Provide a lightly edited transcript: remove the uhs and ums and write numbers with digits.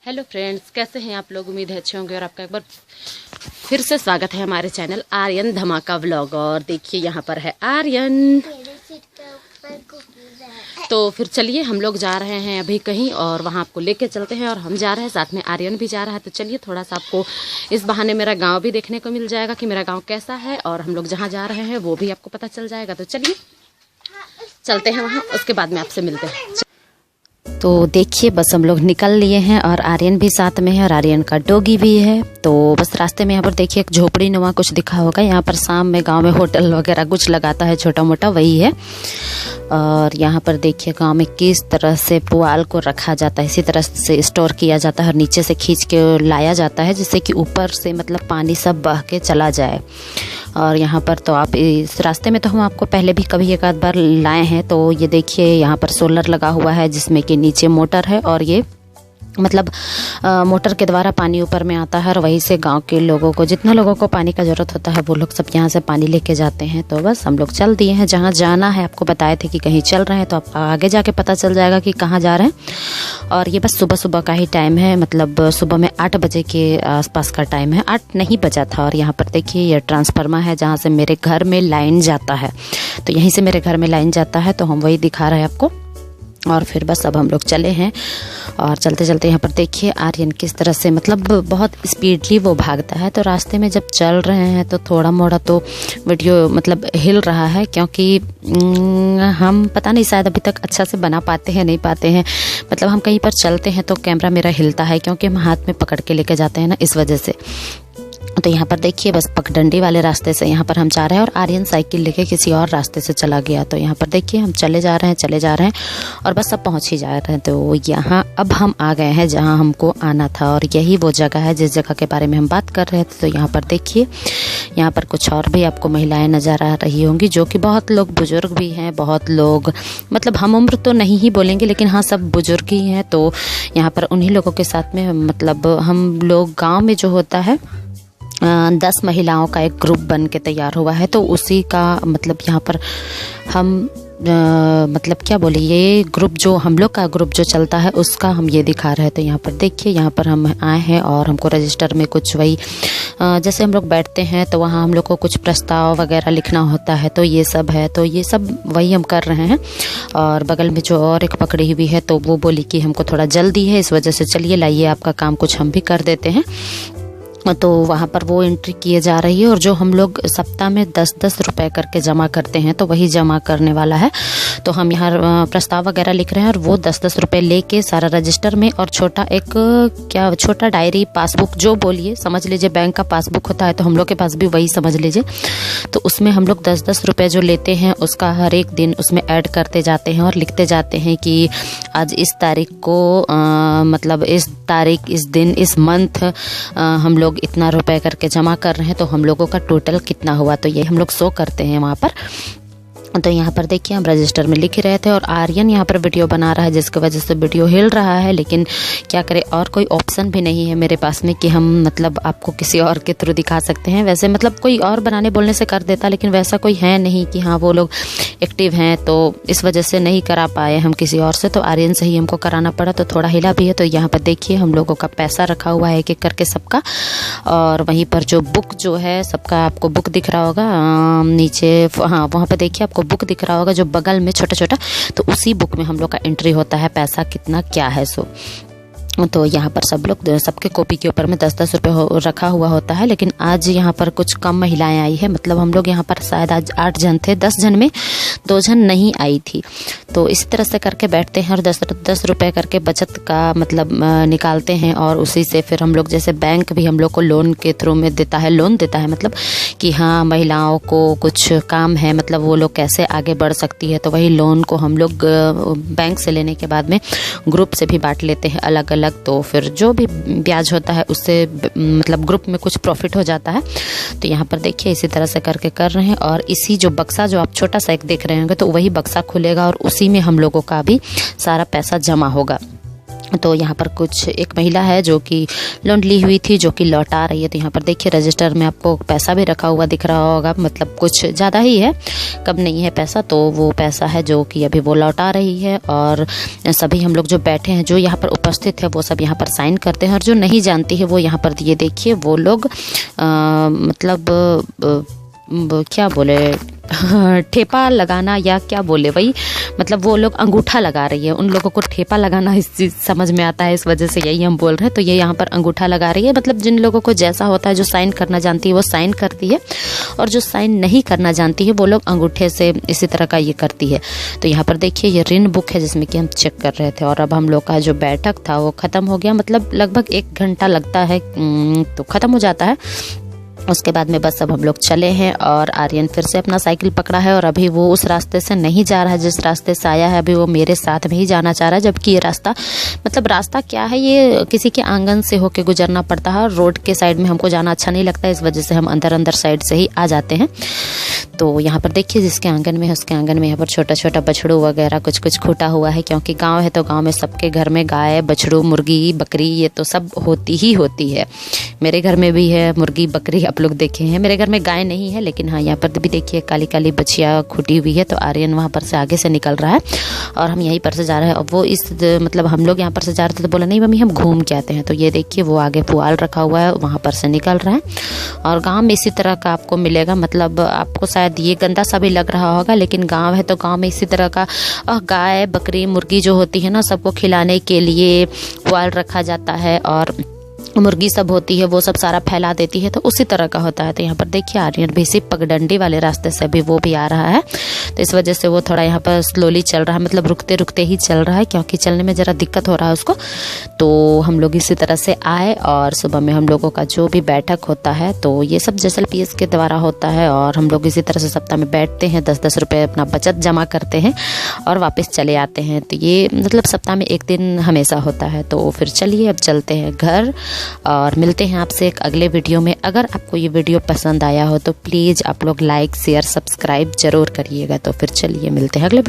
Hello friends, कैसे हैं आप लोग। उम्मीद है अच्छे होंगे और आपका एक बार फिर से स्वागत है हमारे चैनल आर्यन धमाका व्लॉग। और देखिए यहाँ पर है आर्यन। तो फिर चलिए हम लोग जा रहे हैं अभी कहीं और वहाँ आपको लेके चलते हैं। और हम जा रहे हैं, साथ में आर्यन भी जा रहा है। तो चलिए थोड़ा सा आपको इस बहाने मेरा गांव भी देखने को मिल जाएगा कि मेरा गांव कैसा है, और हम लोग जहाँ जा रहे हैं वो भी आपको पता चल जाएगा। तो चलिए चलते हैं वहाँ, उसके बाद में आपसे मिलते हैं। तो देखिए बस हम लोग निकल लिए हैं और आर्यन भी साथ में है और आर्यन का डॉगी भी है। तो बस रास्ते में यहाँ पर देखिए एक झोपड़ी नुमा कुछ दिखा होगा। यहाँ पर शाम में गांव में होटल वगैरह कुछ लगाता है छोटा मोटा, वही है। और यहाँ पर देखिए गांव में किस तरह से पुआल को रखा जाता है, इसी तरह से स्टोर किया जाता है और नीचे से खींच के लाया जाता है, जिससे कि ऊपर से मतलब पानी सब बह के चला जाए। और यहाँ पर तो आप इस रास्ते में तो हम आपको पहले भी कभी एक आध बार लाए हैं। तो ये देखिए यहाँ पर सोलर लगा हुआ है, जिसमें कि नीचे मोटर है और ये मतलब मोटर के द्वारा पानी ऊपर में आता है। और वहीं से गांव के लोगों को, जितना लोगों को पानी का ज़रूरत होता है, वो लोग सब यहाँ से पानी लेके जाते हैं। तो बस हम लोग चल दिए हैं, जहाँ जाना है आपको बताए थे कि कहीं चल रहे हैं, तो आप आगे जाके पता चल जाएगा कि कहाँ जा रहे हैं। और ये बस सुबह सुबह का ही टाइम है, मतलब सुबह में 8 बजे के आसपास का टाइम है, 8 नहीं बजा था। और यहाँ पर देखिए ये ट्रांसफार्मर है जहाँ से मेरे घर में लाइन जाता है। तो यहीं से मेरे घर में लाइन जाता है, तो हम वही दिखा रहे हैं आपको। और फिर बस अब हम लोग चले हैं और चलते चलते यहाँ पर देखिए आर्यन किस तरह से मतलब बहुत स्पीडली वो भागता है। तो रास्ते में जब चल रहे हैं तो थोड़ा मोड़ा तो वीडियो मतलब हिल रहा है, क्योंकि हम पता नहीं शायद अभी तक अच्छा से बना पाते हैं नहीं पाते हैं। मतलब हम कहीं पर चलते हैं तो कैमरा मेरा हिलता है, क्योंकि हम हाथ में पकड़ के लेके जाते हैं ना, इस वजह से। तो यहाँ पर देखिए बस पगडंडी वाले रास्ते से यहाँ पर हम जा रहे हैं और आर्यन साइकिल लेके किसी और रास्ते से चला गया। तो यहाँ पर देखिए हम चले जा रहे हैं और बस अब पहुँच ही जा रहे हैं। तो यहाँ अब हम आ गए हैं जहाँ हमको आना था, और यही वो जगह है जिस जगह के बारे में हम बात कर रहे थे। तो यहाँ पर देखिए यहाँ पर कुछ और भी आपको महिलाएं नज़र आ रही होंगी, जो कि बहुत लोग बुजुर्ग भी हैं, बहुत लोग मतलब हम उम्र तो नहीं ही बोलेंगे, लेकिन हाँ सब बुजुर्ग ही हैं। तो यहाँ पर उन्हीं लोगों के साथ में मतलब हम लोग गाँव में जो होता है 10 महिलाओं का एक ग्रुप बन के तैयार हुआ है। तो उसी का मतलब यहाँ पर हम मतलब क्या बोले, ये ग्रुप जो हम लोग का ग्रुप जो चलता है उसका हम ये दिखा रहे हैं। तो यहाँ पर देखिए यहाँ पर हम आए हैं और हमको रजिस्टर में कुछ वही जैसे हम लोग बैठते हैं तो वहाँ हम लोग को कुछ प्रस्ताव वगैरह लिखना होता है। तो ये सब है, तो ये सब वही हम कर रहे हैं। और बगल में जो और एक पकड़ी हुई है, तो वो बोली कि हमको थोड़ा जल्दी है, इस वजह से चलिए लाइए आपका काम कुछ हम भी कर देते हैं। तो वहाँ पर वो एंट्री किए जा रही है। और जो हम लोग सप्ताह में 10-10 रुपए करके जमा करते हैं, तो वही जमा करने वाला है। तो हम यहाँ प्रस्ताव वगैरह लिख रहे हैं और वो 10-10 रुपए लेके सारा रजिस्टर में, और छोटा एक क्या छोटा डायरी पासबुक जो बोलिए समझ लीजिए, बैंक का पासबुक होता है तो हम लोग के पास भी वही समझ लीजिए। तो उसमें हम लोग 10-10 रुपए जो लेते हैं उसका हर एक दिन उसमें ऐड करते जाते हैं और लिखते जाते हैं कि आज इस तारीख को मतलब इस तारीख, इस दिन, इस मंथ हम लोग इतना रुपए करके जमा कर रहे हैं, तो हम लोगों का टोटल कितना हुआ। तो ये हम लोग शो करते हैं वहाँ पर। तो यहाँ पर देखिए हम रजिस्टर में लिख रहे थे और आर्यन यहाँ पर वीडियो बना रहा है, जिसकी वजह से वीडियो हिल रहा है। लेकिन क्या करें, और कोई ऑप्शन भी नहीं है मेरे पास में कि हम मतलब आपको किसी और के थ्रू दिखा सकते हैं। वैसे मतलब कोई और बनाने बोलने से कर देता, लेकिन वैसा कोई है नहीं कि हाँ वो लोग एक्टिव हैं, तो इस वजह से नहीं करा पाए हम किसी और से। तो आर्यन से ही हमको कराना पड़ा, तो थोड़ा हिला भी है। तो यहाँ पर देखिए हम लोगों का पैसा रखा हुआ है एक एक करके सबका। और वहीं पर जो बुक जो है सबका, आपको बुक दिख रहा होगा नीचे, हाँ वहाँ पर देखिए आपको बुक दिख रहा होगा जो बगल में छोटा छोटा, तो उसी बुक में हम लोग का एंट्री होता है, पैसा कितना क्या है सो। तो यहाँ पर सब लोग सबके कॉपी के ऊपर में 10-10 रुपये रखा हुआ होता है। लेकिन आज यहाँ पर कुछ कम महिलाएं आई है, मतलब हम लोग यहाँ पर शायद आज 8 जन थे, 10 जन में 2 जन नहीं आई थी। तो इसी तरह से करके बैठते हैं और 10-10 रुपये करके बचत का मतलब निकालते हैं। और उसी से फिर हम लोग, जैसे बैंक भी हम लोग को लोन के थ्रू में देता है, लोन देता है मतलब कि हाँ महिलाओं को कुछ काम है, मतलब वो लोग कैसे आगे बढ़ सकती है। तो वही लोन को हम लोग बैंक से लेने के बाद में ग्रुप से भी बांट लेते हैं अलग अलग। तो फिर जो भी ब्याज होता है उससे मतलब ग्रुप में कुछ प्रॉफिट हो जाता है। तो यहाँ पर देखिए इसी तरह से करके कर रहे हैं। और इसी जो बक्सा जो आप छोटा सा एक देख रहे होंगे, तो वही बक्सा खुलेगा और उसी में हम लोगों का भी सारा पैसा जमा होगा। तो यहाँ पर कुछ एक महिला है जो कि लोन ली हुई थी, जो कि लौटा रही है। तो यहाँ पर देखिए रजिस्टर में आपको पैसा भी रखा हुआ दिख रहा होगा, मतलब कुछ ज़्यादा ही है, कम नहीं है पैसा। तो वो पैसा है जो कि अभी वो लौटा रही है। और सभी हम लोग जो बैठे हैं, जो यहाँ पर उपस्थित है, वो सब यहाँ पर साइन करते हैं। और जो नहीं जानती है वो यहाँ पर ये देखिए वो लोग क्या बोले ठेपा लगाना या क्या बोले वही, मतलब वो लोग अंगूठा लगा रही है। उन लोगों को ठेपा लगाना इस चीज़ समझ में आता है, इस वजह से यही हम बोल रहे हैं। तो ये यहाँ पर अंगूठा लगा रही है, मतलब जिन लोगों को जैसा होता है, जो साइन करना जानती है वो साइन करती है, और जो साइन नहीं करना जानती है वो लोग अंगूठे से इसी तरह का ये करती है। तो यहाँ पर देखिए ये ऋण बुक है जिसमें कि हम चेक कर रहे थे। और अब हम लोग का जो बैठक था वो ख़त्म हो गया, मतलब लगभग 1 घंटा लगता है तो ख़त्म हो जाता है। उसके बाद में बस अब हम लोग चले हैं और आर्यन फिर से अपना साइकिल पकड़ा है। और अभी वो उस रास्ते से नहीं जा रहा है जिस रास्ते से आया है, अभी वो मेरे साथ में ही जाना चाह रहा है। जबकि ये रास्ता, मतलब रास्ता क्या है, ये किसी के आंगन से होके गुजरना पड़ता है। रोड के साइड में हमको जाना अच्छा नहीं लगता, इस वजह से हम अंदर साइड से ही आ जाते हैं। तो यहाँ पर देखिए जिसके आंगन में है उसके आंगन में यहाँ पर छोटा छोटा बछड़ू वगैरह कुछ कुछ खूटा हुआ है, क्योंकि गांव है तो गांव में सबके घर में गाय, बछड़ू, मुर्गी, बकरी ये तो सब होती ही होती है। मेरे घर में भी है मुर्गी, बकरी, आप लोग देखे हैं। मेरे घर में गाय नहीं है, लेकिन हाँ यहाँ पर भी देखिए काली काली बछिया खूटी हुई है। तो आर्यन वहाँ पर से आगे से निकल रहा है और हम यहीं पर से जा रहे हैं। और वो मतलब हम लोग यहाँ पर से जा रहे थे तो बोला नहीं मम्मी हम घूम के आते हैं। तो ये देखिए वो आगे पुआल रखा हुआ है, वहाँ पर से निकल रहा है। और गाँव में इसी तरह का आपको मिलेगा, मतलब आपको शायद ये गंदा सा भी लग रहा होगा, लेकिन गांव है तो गांव में इसी तरह का गाय, बकरी, मुर्गी जो होती है ना, सबको खिलाने के लिए पुआल रखा जाता है। और मुर्गी सब होती है वो सब सारा फैला देती है, तो उसी तरह का होता है। तो यहाँ पर देखिए आर्यन भी इसी पगडंडी वाले रास्ते से भी वो भी आ रहा है। तो इस वजह से वो थोड़ा यहाँ पर स्लोली चल रहा है, मतलब रुकते रुकते ही चल रहा है, क्योंकि चलने में ज़रा दिक्कत हो रहा है उसको। तो हम लोग इसी तरह से आए और सुबह में हम लोगों का जो भी बैठक होता है तो ये सब JSLPS के द्वारा होता है। और हम लोग इसी तरह से सप्ताह में बैठते हैं, 10-10 रुपये अपना बचत जमा करते हैं और वापस चले आते हैं। तो ये मतलब सप्ताह में 1 दिन हमेशा होता है। तो फिर चलिए अब चलते हैं घर और मिलते हैं आपसे एक अगले वीडियो में। अगर आपको ये वीडियो पसंद आया हो तो प्लीज़ आप लोग लाइक, शेयर, सब्सक्राइब ज़रूर करिएगा। तो फिर चलिए मिलते हैं अगले